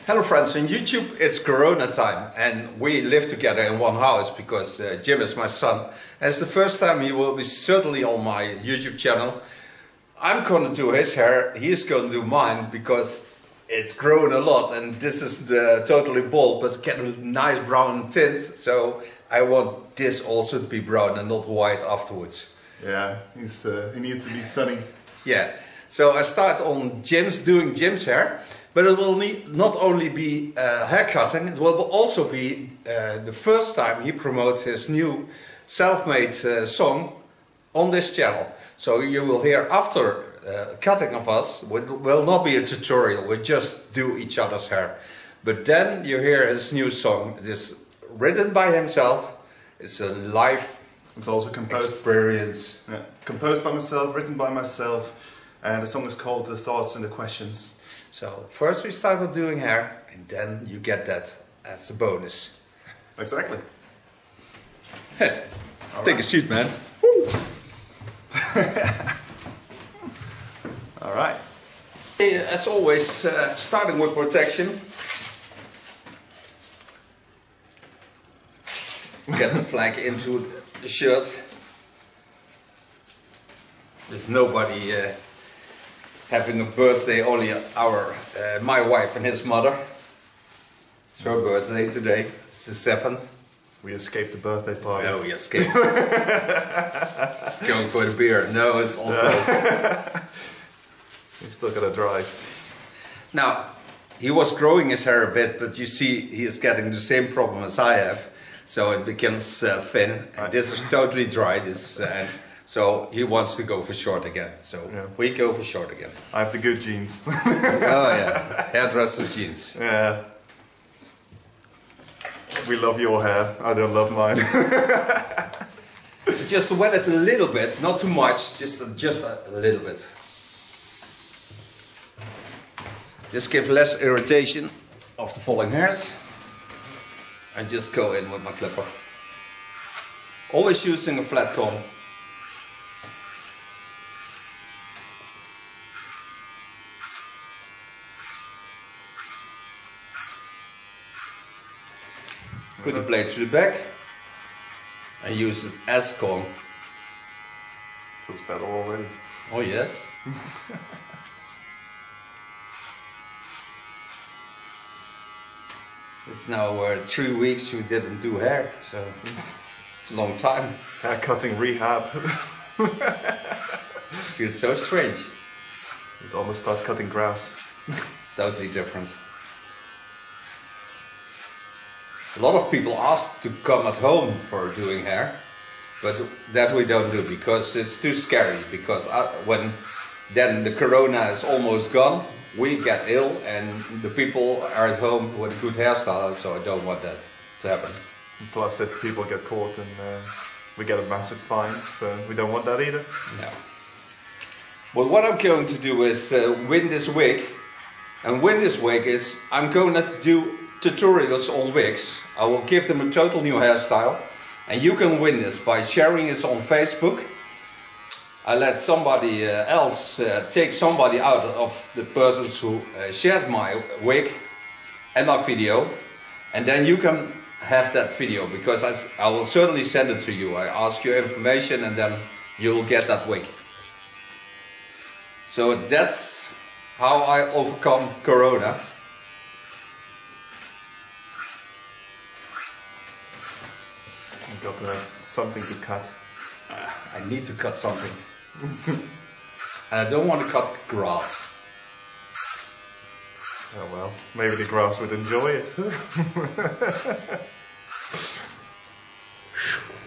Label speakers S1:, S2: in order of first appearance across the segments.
S1: Hello friends, on YouTube it's Corona time and we live together in one house because Djim is my son. And it's the first time he will be certainly on my YouTube channel. I'm gonna do his hair, he's gonna do mine because it's grown a lot and this is the totally bald but get a nice brown tint. So I want this also to be brown and not white afterwards.
S2: Yeah, he needs to be sunny.
S1: Yeah, so I start on doing Djim's hair. But it will not only be hair cutting, it will also be the first time he promotes his new self-made song on this channel. So you will hear after cutting of us, it will not be a tutorial, we just do each other's hair. But then you hear his new song. It is written by himself, it's a live
S2: it's also composed,
S1: experience.
S2: Yeah, composed by myself, written by myself, and the song is called The Thoughts and the Questions.
S1: So first we start with doing hair and then you get that as a bonus.
S2: Exactly.
S1: Hey, take a seat, man.
S2: Alright.
S1: As always, starting with protection. Get the flag into the shirt. There's nobody having a birthday, only my wife and his mother. It's her birthday today, it's the 7th.
S2: We escaped the birthday party.
S1: No, we escaped. Going for the beer. No, it's all closed.
S2: He's still gotta drive.
S1: Now, he was growing his hair a bit, but you see he is getting the same problem as I have. So it becomes thin. And this is totally dry, this end. So he wants to go for short again. So yeah. We go for short again.
S2: I have the good genes.
S1: Oh yeah, hairdressers jeans.
S2: Yeah. We love your hair. I don't love mine.
S1: Just wet it a little bit, not too much, just a little bit. This gives less irritation of the falling hairs. And just go in with my clipper. Always using a flat comb. Put the blade to the back and use it as a comb.
S2: Feels better already.
S1: Oh yes. It's now 3 weeks we didn't do hair, so it's a long time.
S2: Hair cutting rehab.
S1: Feels so strange.
S2: It almost starts cutting grass.
S1: Totally different. A lot of people ask to come at home for doing hair, but that we don't do because it's too scary. Because when then the corona is almost gone, we get ill and the people are at home with a good hairstyle, so I don't want that to happen.
S2: Plus, if people get caught, then we get a massive fine, so we don't want that either.
S1: No. But what I'm going to do is win this wig, and win this wig is I'm going to do tutorials on wigs. I will give them a total new hairstyle and you can win this by sharing this on Facebook. I let somebody else take somebody out of the persons who shared my wig and my video, and then you can have that video because I will certainly send it to you. I ask your information and then you'll get that wig. So that's how I overcome Corona.
S2: Got to have something to cut.
S1: I need to cut something. And I don't want to cut grass.
S2: Oh well, maybe the grass would enjoy it.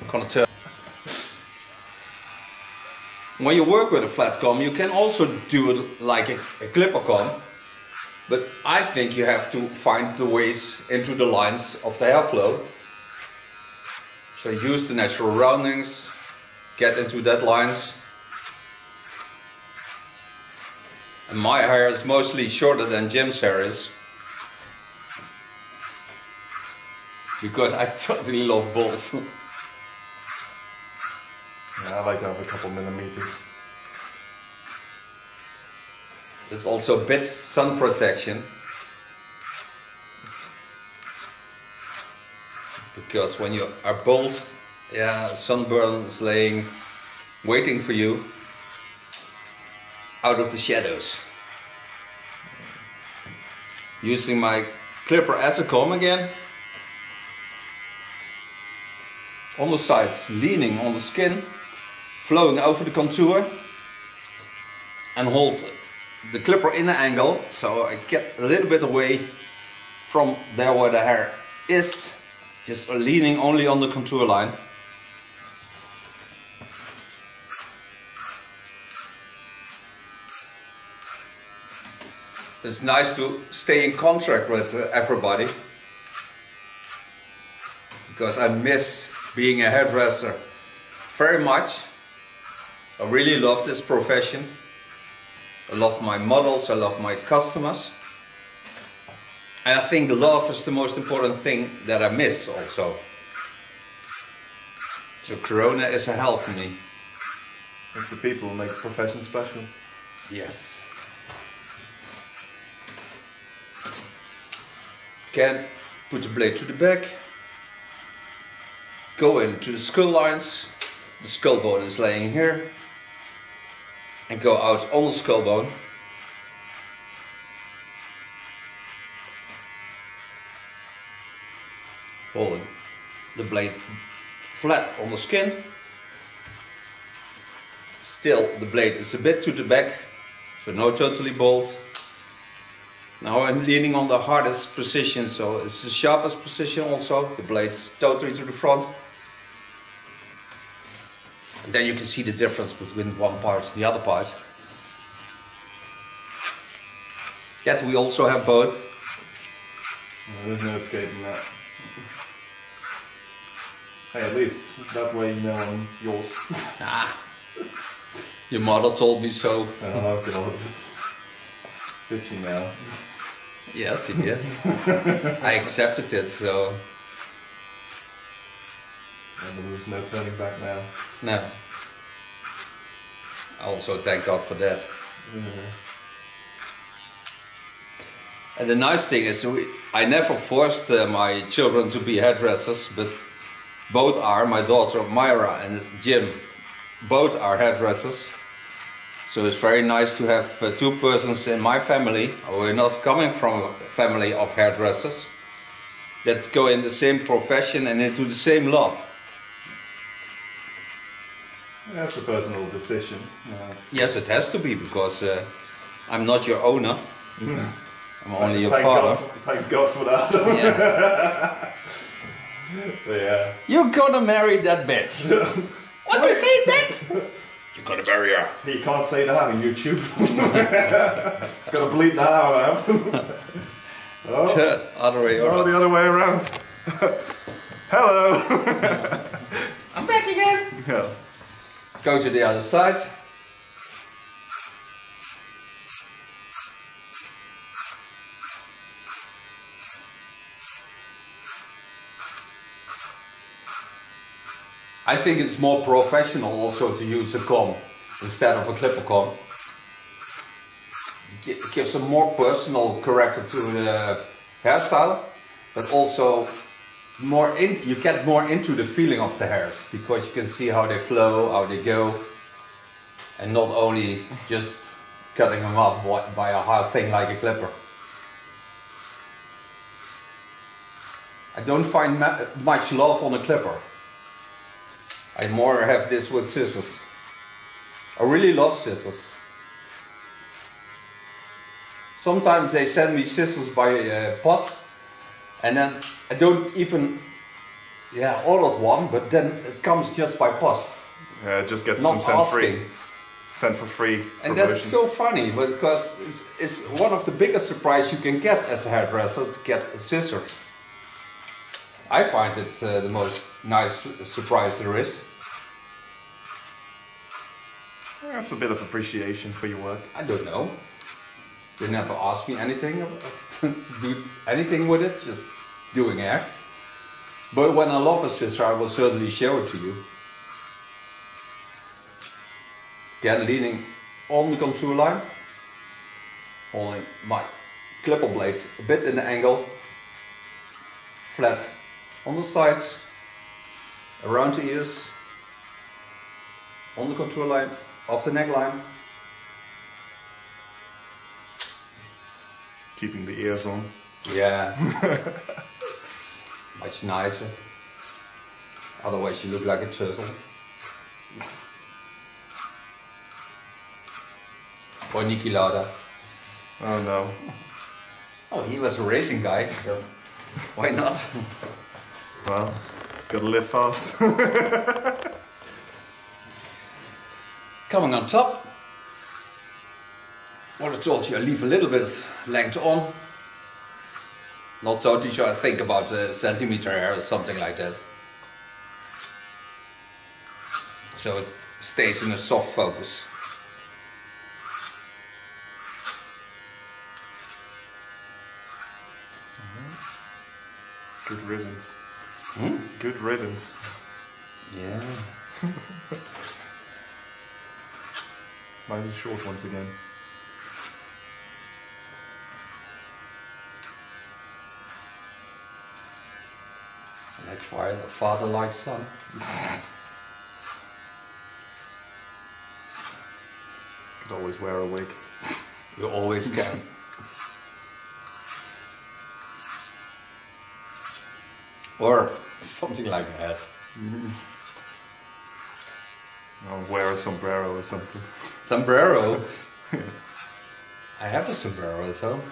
S1: I'm gonna turn. When you work with a flat comb, you can also do it like a clipper comb. But I think you have to find the ways into the lines of the hair flow. So use the natural roundings, get into that lines. And my hair is mostly shorter than Djim's hair is. Because I totally love balls.
S2: Yeah, I like to have a couple millimeters.
S1: There's also a bit sun protection. because when you are bald, yeah, sunburn is waiting for you out of the shadows. Using my clipper as a comb again, on the sides, leaning on the skin, flowing over the contour, and hold the clipper in an angle so I get a little bit away from there where the hair is, just leaning only on the contour line. It's nice to stay in contact with everybody, because I miss being a hairdresser very much. I really love this profession. I love my models, I love my customers. And I think love is the most important thing that I miss also. So Corona is a help for me.
S2: It's the people who make the profession special.
S1: Yes. Can put the blade to the back, go into the skull lines, the skull bone is laying here, and go out on the skull bone. Holding the blade flat on the skin. Still the blade is a bit to the back, so no totally bald. Now I'm leaning on the hardest position, so it's the sharpest position also. The blade's totally to the front. And then you can see the difference between one part and the other part. Yet we also have both.
S2: There's no escaping that. Hey, at least that way you know I'm yours.
S1: Ah, your mother told me so.
S2: Oh god. Did she now?
S1: Yes, she did. I accepted it, so...
S2: And there's no turning back now.
S1: No. I also thank God for that. And the nice thing is, I never forced my children to be hairdressers, but both are. My daughter Myra and Djim, both are hairdressers. So it's very nice to have two persons in my family, we're not coming from a family of hairdressers, that go in the same profession and into the same love.
S2: That's a personal decision.
S1: Yes, it has to be, because I'm not your owner. I'm only your
S2: thank
S1: father.
S2: Thank God for that.
S1: Yeah.
S2: Yeah.
S1: You're gonna marry that bitch. What do you say that? You're gonna marry her.
S2: You can't say that on YouTube. Gotta bleep that out. Oh.
S1: Other way around.
S2: Oh, the other way around. Hello.
S1: I'm back again.
S2: Yeah.
S1: Go to the other side. I think it's more professional also to use a comb instead of a clipper comb. It gives a more personal character to the hairstyle, but also you get more into the feeling of the hairs, because you can see how they flow, how they go, and not only just cutting them off by a hard thing like a clipper. I don't find much love on a clipper. I more have this with scissors. I really love scissors. Sometimes they send me scissors by post, and then I don't even order one, but then it comes just by post.
S2: Yeah, it just gets
S1: Not
S2: them sent
S1: asking.
S2: free. Sent for free.
S1: And that's so funny, because it's one of the biggest surprises you can get as a hairdresser, to get a scissor. I find it the most nice surprise there is.
S2: That's a bit of appreciation for your work.
S1: I don't know. They never asked me anything to do anything with it, just doing hair. But when I love a scissor, I will certainly show it to you. Again, leaning on the contour line, holding my clipper blade a bit in the angle, flat on the sides, around the ears, on the contour line, of the neckline.
S2: Keeping the ears on.
S1: Yeah. Much nicer. Otherwise you look like a turtle. Or Niki Lauda.
S2: Oh no.
S1: Oh, he was a racing guy, so why not?
S2: Well, gotta live fast.
S1: Coming on top. What I told you, I leave a little bit length on. Not totally sure, I think about a centimeter hair or something like that. So it stays in a soft focus.
S2: Good riddance.
S1: Hmm?
S2: Good riddance.
S1: Yeah.
S2: Mine's short once again.
S1: Like father like son.
S2: Could always wear a wig.
S1: You always can. Or something like that.
S2: Or wear a sombrero or something.
S1: Sombrero? I have a sombrero at home.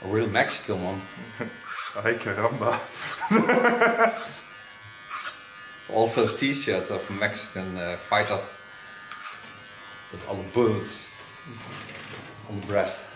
S1: A real Mexican one.
S2: Ay caramba.
S1: Also t-shirts of a Mexican fighter. With all the bulls on the breast.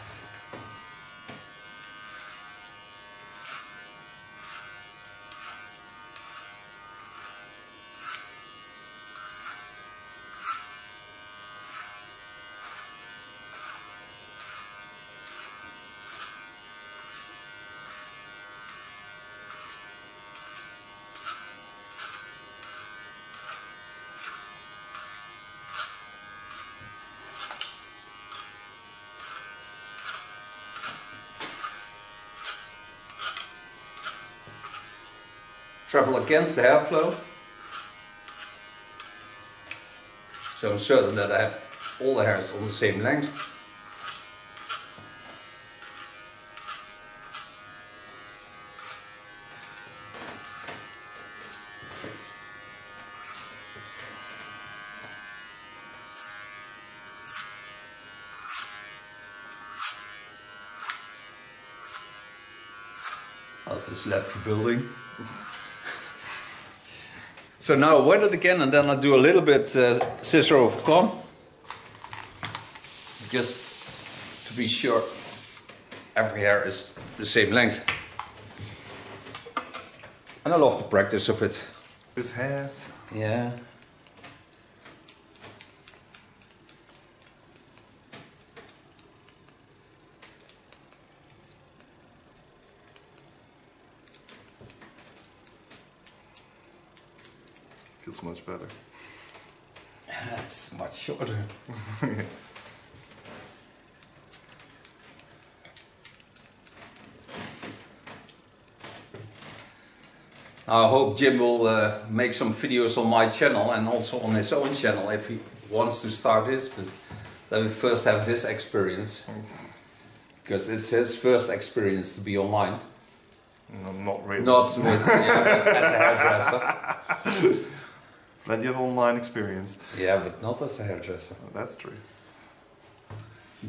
S1: Travel against the hair flow. So I'm certain that I have all the hairs on the same length. Elvis left the building. So now I wet it again and then I do a little bit scissor over comb. Just to be sure every hair is the same length. And I love the practice of it.
S2: His hairs.
S1: Yeah.
S2: Feels much better.
S1: That's much shorter. I hope Djim will make some videos on my channel and also on his own channel if he wants to start this, but let me first have this experience. Because it's his first experience to be online.
S2: No, not really.
S1: Not with, yeah, but as a hairdresser.
S2: Plenty of online experience.
S1: Yeah, but not as a hairdresser.
S2: Oh, that's true.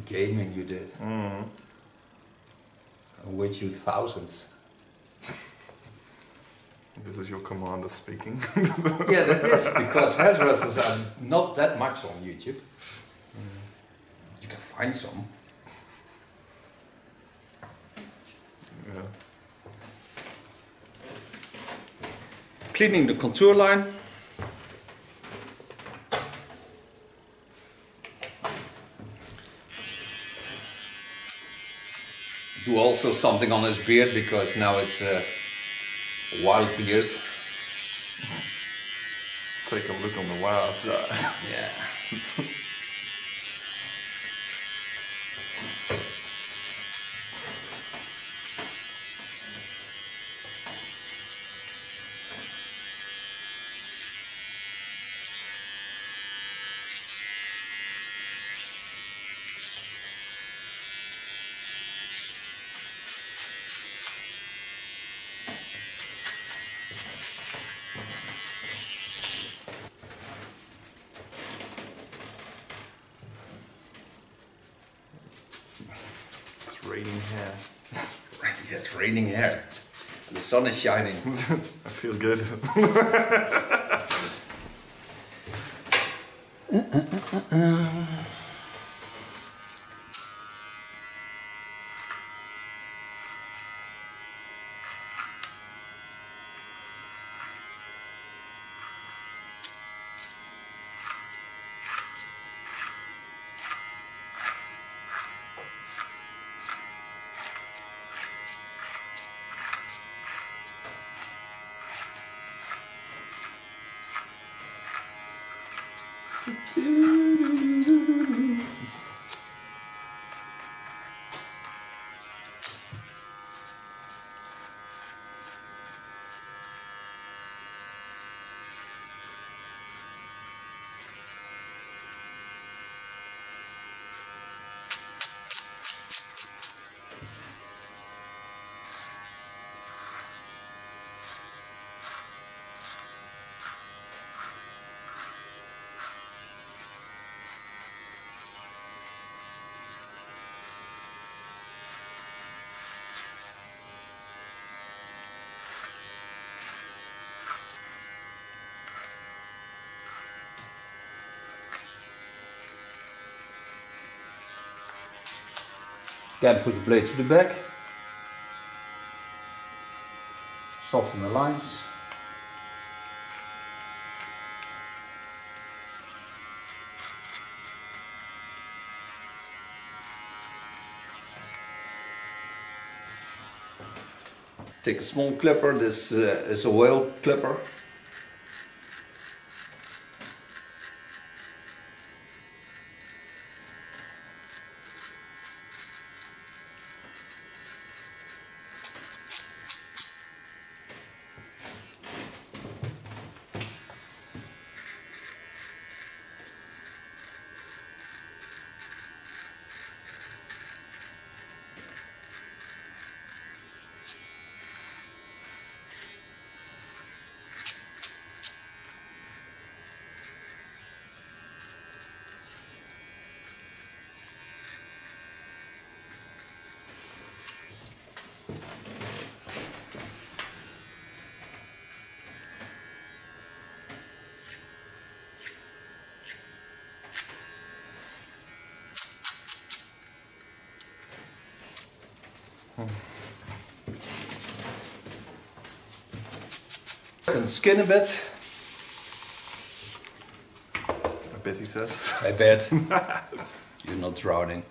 S1: Gaming you did.
S2: Mm.
S1: With you thousands.
S2: This is your commander speaking.
S1: Yeah, that is, because hairdressers are not that much on YouTube. You can find some.
S2: Yeah.
S1: Cleaning the contour line. Do also something on his beard because now it's wild beard.
S2: Take a look on the wild side.
S1: Yeah.
S2: hair.
S1: Yeah, it's raining hair. The sun is shining.
S2: I feel good.
S1: Again, put the blade to the back. Soften the lines. Take a small clipper. This is a whale clipper. And skin a bit.
S2: A bit, he says.
S1: I bet. You're not drowning.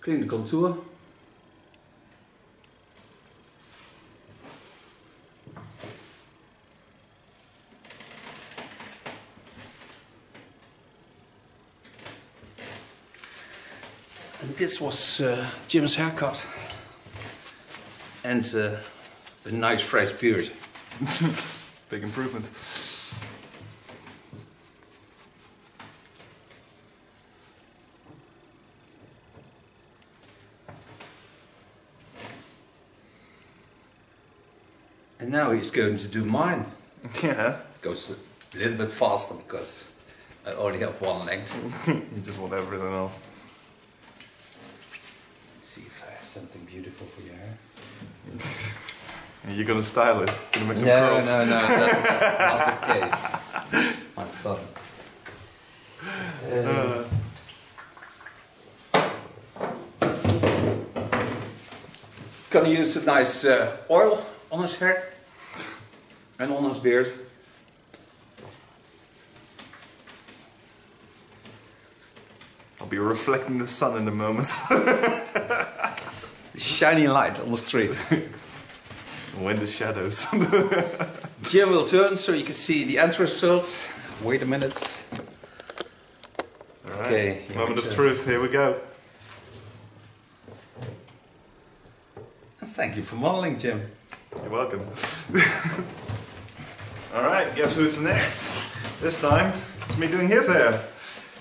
S1: Clean the contour. And this was Jim's haircut. And a nice fresh beard.
S2: Big improvement.
S1: And now he's going to do mine.
S2: Yeah.
S1: It goes a little bit faster because I only have one length.
S2: You just want everything else.
S1: Let's see if I have something beautiful for your hair.
S2: You're gonna style it. Gonna make some
S1: No,
S2: curls.
S1: no, that's not the case. My son. Gonna use a nice oil on his hair and on his beard.
S2: I'll be reflecting the sun in a moment.
S1: Shiny light on the street.
S2: When the shadows.
S1: Djim will turn so you can see the end result. Wait a minute.
S2: Alright,
S1: Okay,
S2: moment of truth, here we go.
S1: Thank you for modeling, Djim.
S2: You're welcome. Alright, guess who's next? This time, it's me doing his hair.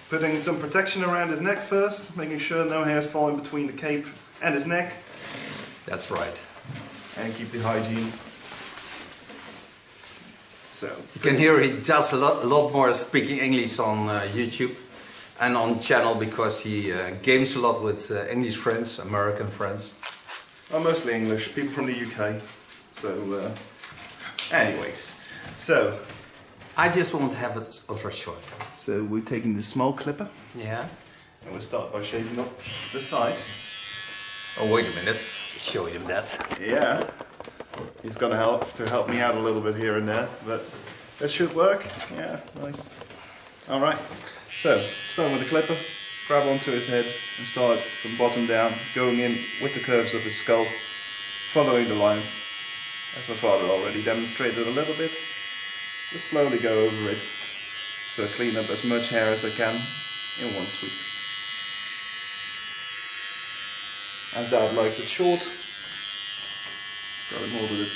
S2: Putting some protection around his neck first, making sure no hairs fall in between the cape and his neck.
S1: That's right.
S2: And keep the hygiene. So
S1: You can hear he does a lot more speaking English on YouTube and on channel because he games a lot with English friends, American friends.
S2: well, mostly English, people from the UK. So, anyways, so
S1: I just want to have it ultra short.
S2: So we're taking the small clipper
S1: Yeah.
S2: and we'll start by shaving up the sides.
S1: Oh, wait a minute. Show him that.
S2: Yeah, he's gonna help me out a little bit here and there, but that should work. Yeah, nice. All right. So start with the clipper, grab onto his head, and start from bottom down, going in with the curves of his skull, following the lines, as my father already demonstrated a little bit. Just slowly go over it, so I clean up as much hair as I can in one sweep. As Dad likes it short, got him over the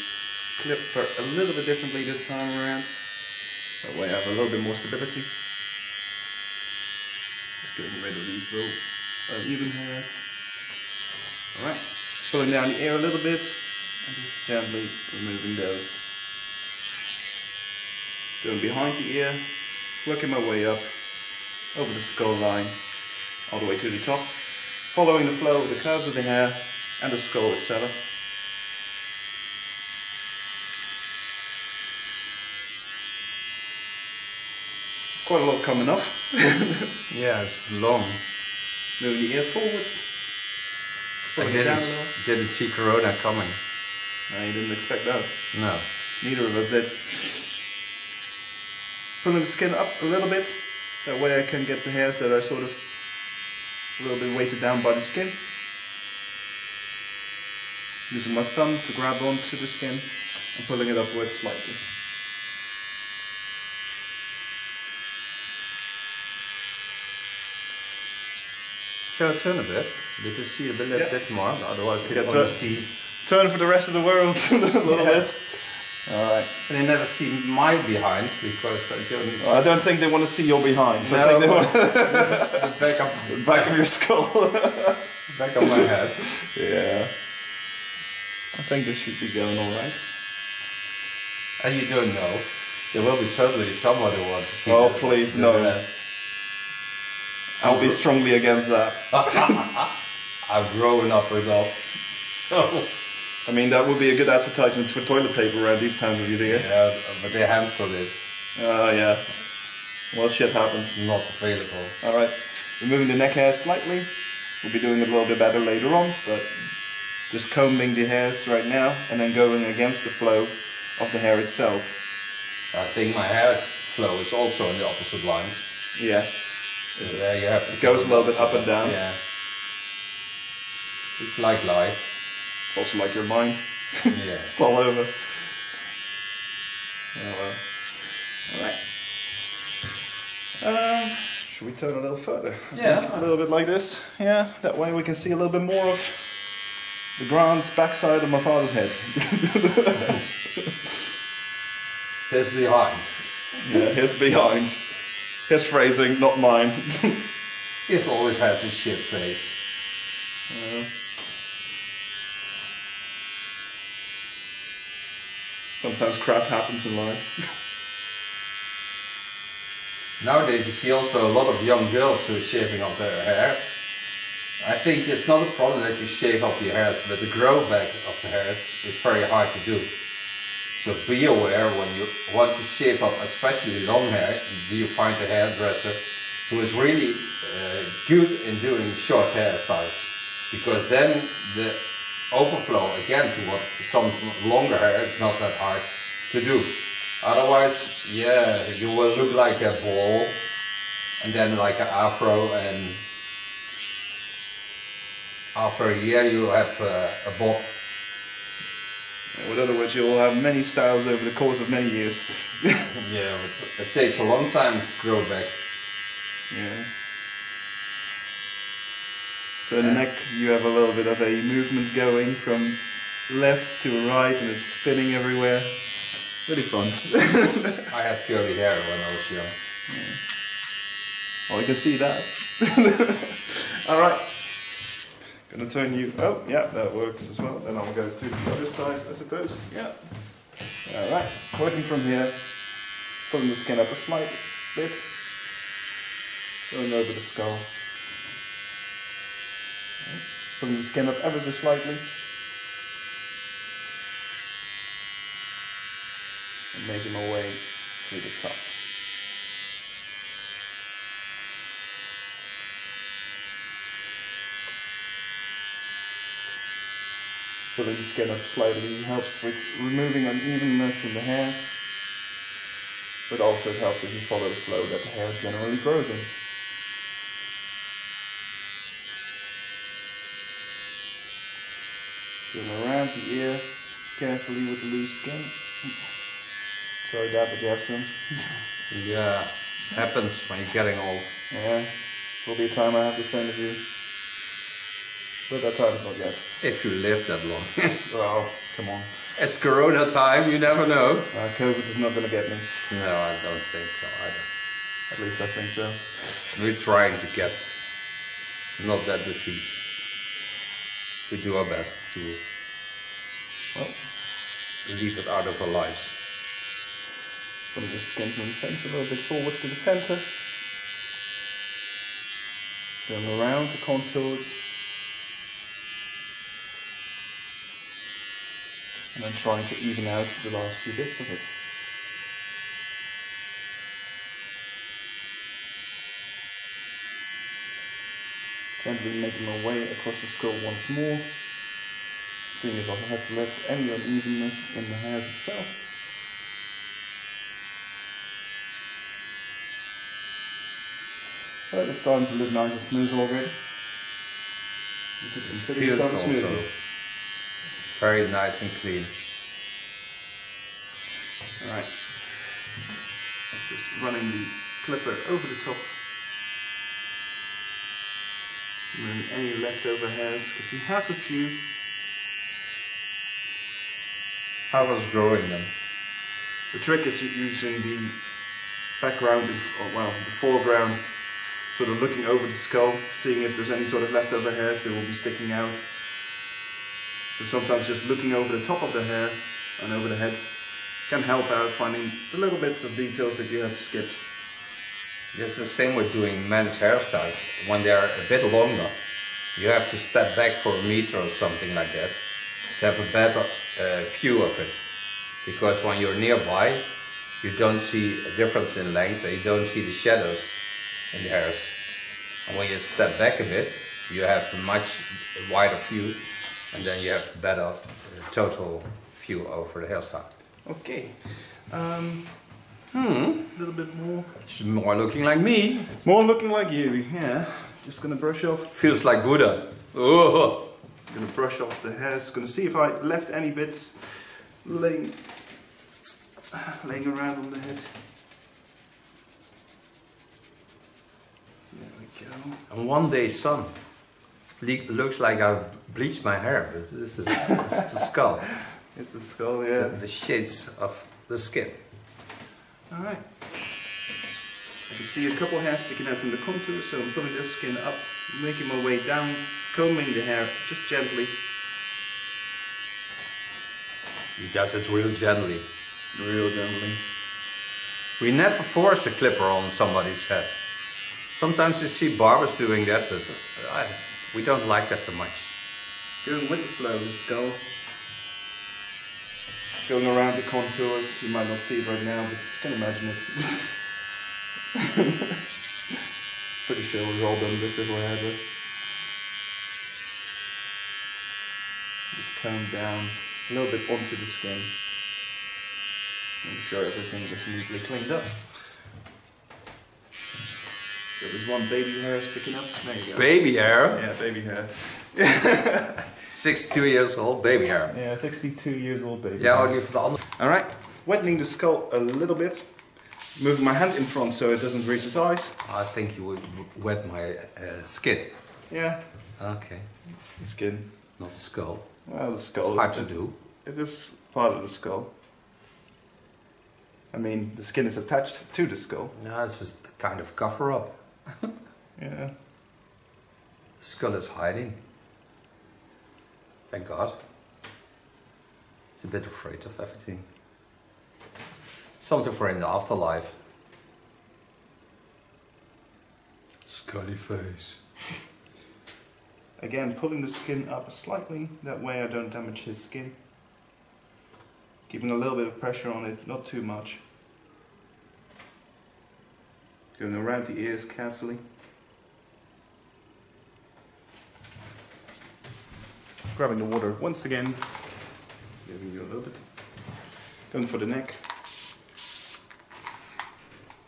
S2: clipper a little bit differently this time around. That way I have a little bit more stability. Just getting rid of these little uneven hairs. Alright, pulling down the ear a little bit and just gently removing those. Going behind the ear, working my way up over the skull line, all the way to the top. Following the flow of the curves of the hair and the skull itself. It's quite a lot coming off.
S1: Yeah, it's long.
S2: Moving the ear forwards.
S1: I
S2: Pulling it down a little.
S1: didn't see Corona coming.
S2: No, you didn't expect that.
S1: No.
S2: Neither of us did. Pulling the skin up a little bit. That way I can get the hairs that are sort of a little bit weighted down by the skin. Using my thumb to grab onto the skin and pulling it upwards slightly.
S1: Shall I turn a bit? You can see a bit more, otherwise you
S2: Yeah,
S1: can only see.
S2: Turn for the rest of the world a little bit. Alright.
S1: And they never see my behind because I don't.
S2: Well, I don't think they want to see your behind. So
S1: No,
S2: I think they want
S1: the
S2: the back of your skull.
S1: back of my head.
S2: Yeah. I think this should be going alright.
S1: And you don't know. There will be certainly someone who wants to see.
S2: Oh,
S1: the-
S2: please,
S1: the
S2: no.
S1: rest.
S2: I'll be strongly against that.
S1: I've grown up with that. So.
S2: I mean, that would be a good advertisement for toilet paper around these times of the year.
S1: Yeah, but they hamstered it.
S2: Oh, yeah. Well, shit happens.
S1: It's not available.
S2: Alright. Removing the neck hairs slightly. We'll be doing it a little bit better later on, but just combing the hairs right now and then going against the flow of the hair itself.
S1: I think my hair flow is also on the opposite lines.
S2: Yeah.
S1: So there you have
S2: It goes a little bit up and down.
S1: Yeah. It's like life.
S2: Also like your mind.
S1: Yeah.
S2: It's all over. Oh well. Alright. Should we turn a little further?
S1: Yeah.
S2: A little bit like this. Yeah, that way we can see a little bit more of the grand backside of my father's head.
S1: His behind.
S2: Yeah, his behind. His phrasing, not mine.
S1: It always has a shit face.
S2: Sometimes crap happens in life.
S1: Nowadays you see also a lot of young girls who are shaving off their hair. I think it's not a problem that you shave off your hairs, but the grow back of the hairs is very hard to do. So be aware when you want to shave off, especially long hair, do you find a hairdresser who is really good in doing short hairstyles, because then the overflow again to what some longer hair is not that hard to do. Otherwise, yeah, you will look like a ball and then like an afro, and after a year you have a bob.
S2: In other words, you'll have many styles over the course of many years.
S1: Yeah, but it takes a long time to grow back.
S2: Yeah. So in the neck you have a little bit of a movement going from left to right, and it's spinning everywhere. Really fun.
S1: I had curly hair when I was young.
S2: Yeah. Well, I can see that. Alright. Gonna turn you, oh yeah, that works as well. Then I'll go to the other side, I suppose. Yeah. Alright, working from here, pulling the skin up a slight bit, going over the skull. Pulling the skin up ever so slightly. And making my way to the top. Pulling the skin up slightly helps with removing unevenness in the hair, but also it helps if you follow the flow that the hair generally grows in. Going around the ear carefully with the loose skin. Sorry Dad, but you have some.
S1: Yeah, happens when you're getting old.
S2: Yeah, will be a time I have to send it to you. But that time is not yet.
S1: If you live that long.
S2: Well, come on.
S1: It's Corona time, you never know.
S2: COVID is not going to get me.
S1: No, I don't think so either.
S2: At least I think so.
S1: We're trying to get not that disease. We do our best to leave it out of our lives.
S2: Putting the skin from the face a little bit forwards to the center. Going around the contours. And then trying to even out the last few bits of it. Gently making my way across the skull once more, seeing if I have left any unevenness in the hairs itself. Well, it's starting to look nice and smooth already. You could consider yourself a smoothie.
S1: Very nice and clean.
S2: Alright. Just running the clipper over the top. Removing any leftover hairs, because he has a few.
S1: How was growing them?
S2: The trick is using the background, or well, the foreground, sort of looking over the skull, seeing if there's any sort of leftover hairs that will be sticking out. So sometimes just looking over the top of the hair and over the head can help out finding the little bits of details that you have skipped.
S1: It's the same with doing men's hairstyles. When they're a bit longer, you have to step back for a meter or something like that to have a better view of it. Because when you're nearby, you don't see a difference in length and you don't see the shadows in the hairs. And when you step back a bit, you have a much wider view. And then you have better total view over the hairstyle.
S2: Okay. A little bit more.
S1: It's more looking like me.
S2: More looking like you, yeah. Just gonna brush off.
S1: Feels like Buddha. Oh.
S2: Gonna brush off the hairs. Gonna see if I left any bits laying around on the head. There we go.
S1: And one day sun. Looks like I've bleached my hair, but it's the skull.
S2: It's the skull, yeah.
S1: The shades of the skin.
S2: Alright. I can see a couple hairs sticking out from the contour, so I'm pulling this skin up, making my way down, combing the hair just gently.
S1: He does it real gently.
S2: Real gently.
S1: We never force a clipper on somebody's head. Sometimes you see barbers doing that, but We don't like that so much.
S2: Going with the flow, the skull. Going around the contours. You might not see it right now, but you can imagine it. Pretty sure we've all done this if we had it. Just comb down a little bit onto the skin. Make sure everything is neatly cleaned up. So there's one baby hair sticking up. There you go.
S1: Baby hair?
S2: Yeah, baby hair.
S1: 62 years old baby hair.
S2: Yeah, 62 years old baby.
S1: Yeah, only for the other.
S2: Alright, wettening the skull a little bit. Moving my hand in front so it doesn't reach his eyes.
S1: I think you would wet my skin.
S2: Yeah.
S1: Okay.
S2: The skin.
S1: Not the skull.
S2: Well, the skull
S1: It's hard to do.
S2: It is part of the skull. I mean, the skin is attached to the skull.
S1: No, it's just a kind of cover up.
S2: Yeah.
S1: The skull is hiding. Thank God. It's a bit afraid of everything. Something for in the afterlife. Scully face.
S2: Again, pulling the skin up slightly, that way I don't damage his skin. Keeping a little bit of pressure on it, not too much. Going around the ears carefully. Grabbing the water once again, giving you a little bit. Going for the neck.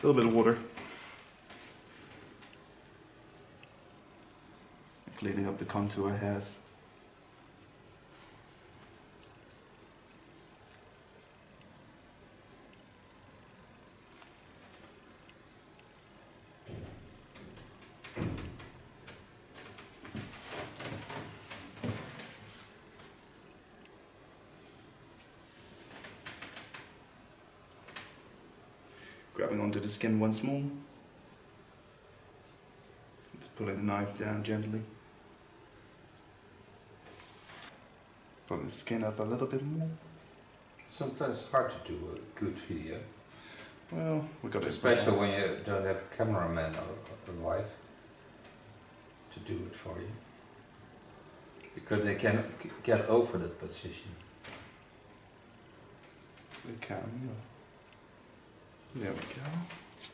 S2: A little bit of water. Cleaning up the contour hairs. Grabbing onto the skin once more. Just pulling the knife down gently. Pulling the skin up a little bit more.
S1: Sometimes it's hard to do a good video.
S2: Well, we got it.
S1: Especially when you don't have a cameraman or a wife to do it for you. Because they cannot get over that position.
S2: We can. There we go.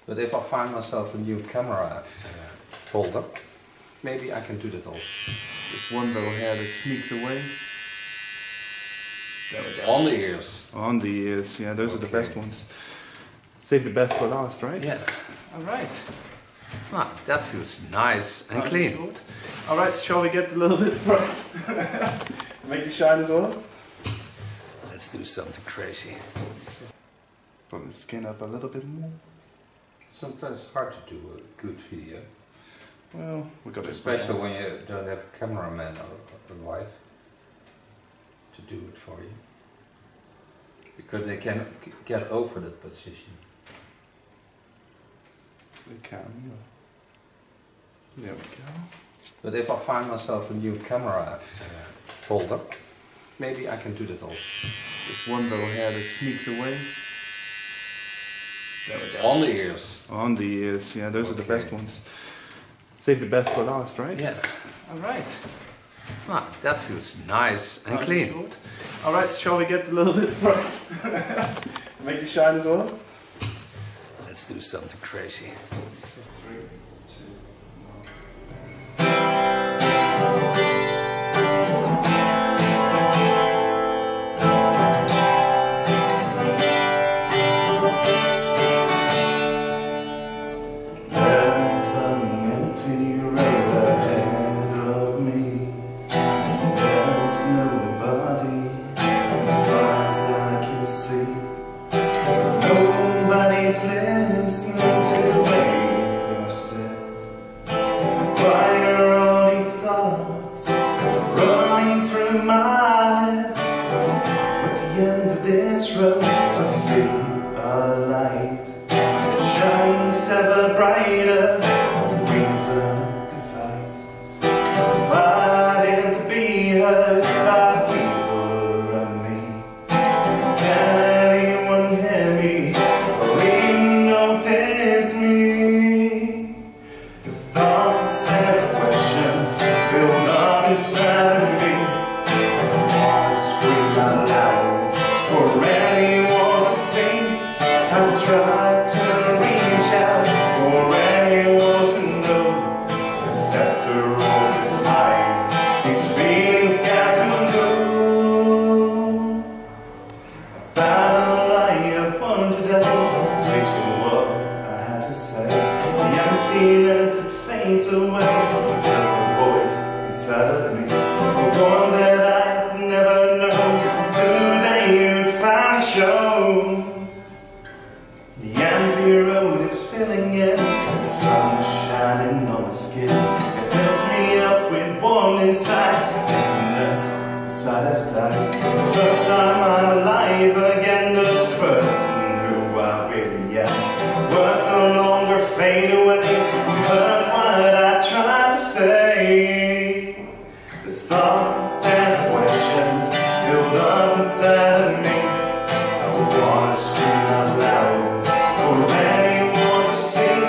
S1: But if I find myself a new camera holder, maybe I can do that all.
S2: There's one little hair that sneaks away. There we go.
S1: On the ears.
S2: On the ears, yeah, those are the best ones. Save the best for last, right?
S1: Yeah.
S2: Alright.
S1: Ah, that feels nice and clean.
S2: Alright, shall we get a little bit front? To make it shine as well?
S1: Let's do something crazy.
S2: Pull the skin up a little bit more.
S1: Sometimes it's hard to do a good video.
S2: Well, we got it.
S1: Especially when you don't have a cameraman or a wife to do it for you. Because they cannot get over that position.
S2: We can. There we go.
S1: But if I find myself a new camera holder, maybe I can do that all.
S2: There's one little hair that sneaks away. There we go.
S1: On the ears.
S2: On the ears, yeah, those are the best ones. Save the best for last, right?
S1: Yeah.
S2: Alright.
S1: Ah, that feels nice and clean.
S2: Alright, shall we get a little bit front? To make it shine as well?
S1: Let's do something crazy.
S2: 3, 2, 1. There's an empty road ahead of me. There's nobody as far as I can see. Nobody's listening to anything said. Why are all these thoughts running through my head? At the end of this road I see a light. It shines ever brighter, a reason to fight. Fighting to be heard by people around me. Can anyone hear me or even notice me? 'Cause thoughts and questions will tried to reach out for anyone to know, 'cause after all this time, these feelings got to go. About a lie upon today speaks for what I had to say. The emptiness, it fades away, the feels a void inside of me, the one that I had never known. Today you'd finally show. The empty road is filling in, the sun is shining on my skin. It fills me up with warmth inside, emptiness inside has died. The first time I'm alive again, the person who I really am. Words no longer fade away, you heard what I tried to say. The thoughts and questions build up inside of me. I wanna scream out loud for anyone to see.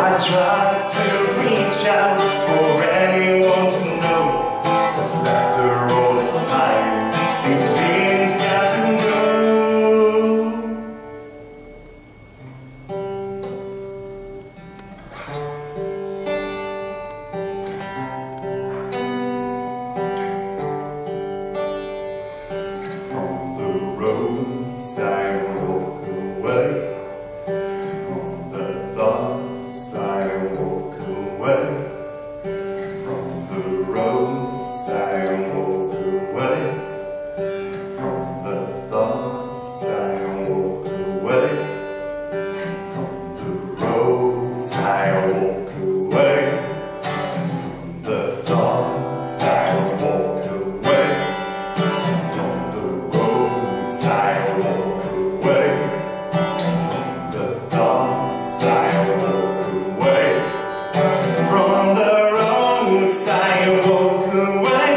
S2: I tried to reach out for anyone to know, 'cause after all this time, these feelings got to go. From the roads I walk away, from the thoughts I walk away, from the roads I walk away, from the thoughts I walk away, from the roads I walk away, from the thoughts I walk away, from the roads I walk away, from the thoughts I walk away, from the roads I walk away,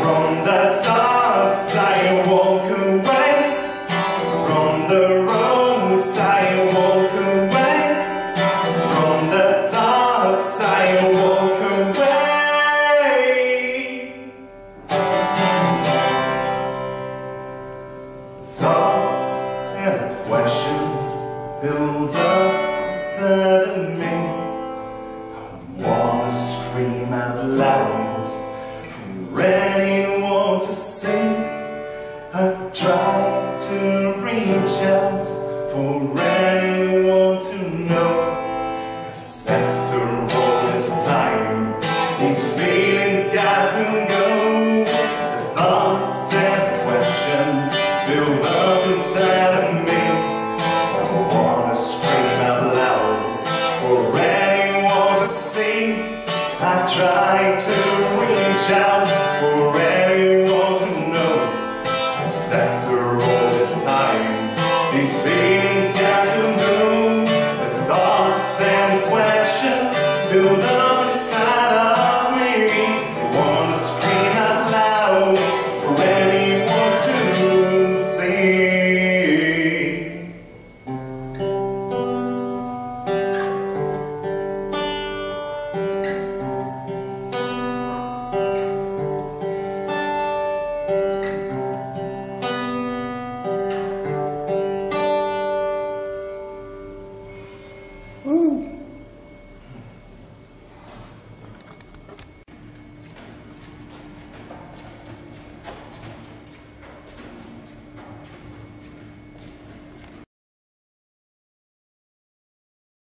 S2: from the thoughts I walk away, from the roads I walk away, from the thoughts I walk away. Thoughts and questions build up inside of me. I wanna scream out loud for anyone to see. I tried to reach out for anyone to know, 'cause after all this time, these feelings got to go. The thoughts and questions build up inside of me. I wanna scream out loud for anyone to see. I tried to reach out for anyone to know, 'cause after all this time, these feelings